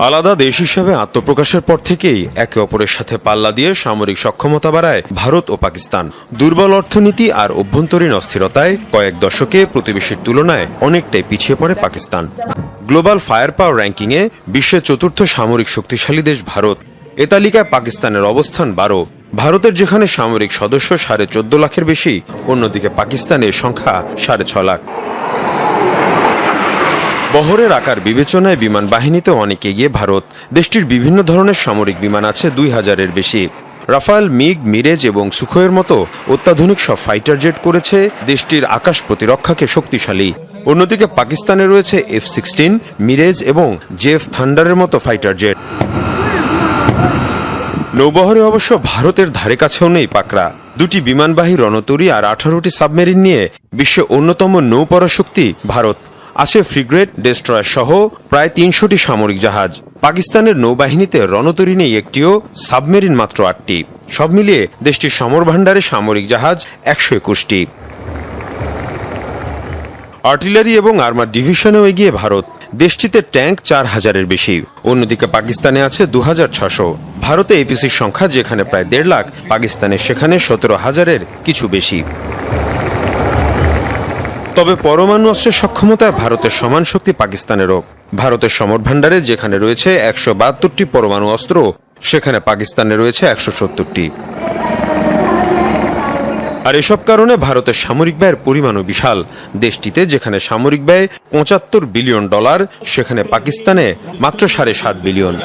আলাদা দেশ হিসেবে আত্মপ্রকাশের পর থেকেই একে অপরের সাথে পাল্লা দিয়ে সামরিক সক্ষমতা বাড়ায় ভারত ও পাকিস্তান। দুর্বল অর্থনীতি আর অভ্যন্তরীণ অস্থিরতায় কয়েক দশকে প্রতিবেশীর তুলনায় অনেকটাই পিছিয়ে পড়ে পাকিস্তান। গ্লোবাল ফায়ার পাওয়ার র্যাঙ্কিংয়ে বিশ্বের চতুর্থ সামরিক শক্তিশালী দেশ ভারত। এ তালিকায় পাকিস্তানের অবস্থান 12। ভারতের যেখানে সামরিক সদস্য 14.5 লাখের বেশি, অন্যদিকে পাকিস্তানের সংখ্যা 6.5 লাখ। বহরের আকার বিবেচনায় বিমান বাহিনীতে অনেক এগিয়ে ভারত। দেশটির বিভিন্ন ধরনের সামরিক বিমান আছে 2000-এর বেশি। রাফাল, মিগ, মিরেজ এবং সুখোয়ের মতো অত্যাধুনিক সব ফাইটার জেট করেছে দেশটির আকাশ প্রতিরক্ষাকে শক্তিশালী। অন্যদিকে পাকিস্তানে রয়েছে F-16, মিরেজ এবং জেফ থান্ডারের মতো ফাইটার জেট। নৌবহরে অবশ্য ভারতের ধারে কাছেও নেই পাকড়া। 2টি বিমানবাহী রণতরী আর 18টি সাবমেরিন নিয়ে বিশ্বের অন্যতম নৌপরাশক্তি ভারত। আছে ফ্রিগেট, ডেস্ট্রয়ার সহ প্রায় 300টি সামরিক জাহাজ। পাকিস্তানের নৌবাহিনীতে রণতরী নেই একটিও, সাবমেরিন মাত্র 8টি। সব মিলিয়ে দেশটির সমরভাণ্ডারে সামরিক জাহাজ 121টি। আর্টিলারি এবং আর্মার ডিভিশনেও এগিয়ে ভারত। দেশটিতে ট্যাঙ্ক 4000-এর বেশি। অন্যদিকে পাকিস্তানে আছে 2600। ভারতে এপিসির সংখ্যা যেখানে প্রায় 1.5 লাখ, পাকিস্তানে সেখানে 17,000-এর কিছু বেশি। তবে পরমাণু অস্ত্রের সক্ষমতায় ভারতের সমান শক্তি পাকিস্তানেরও। ভারতের সমরভাণ্ডারে যেখানে রয়েছে 172টি পরমাণু অস্ত্র, সেখানে পাকিস্তানে রয়েছে 170টি। আর এসব কারণে ভারতের সামরিক ব্যয়ের পরিমাণও বিশাল। দেশটিতে যেখানে সামরিক ব্যয় $75 বিলিয়ন, সেখানে পাকিস্তানে মাত্র 7.5 বিলিয়ন।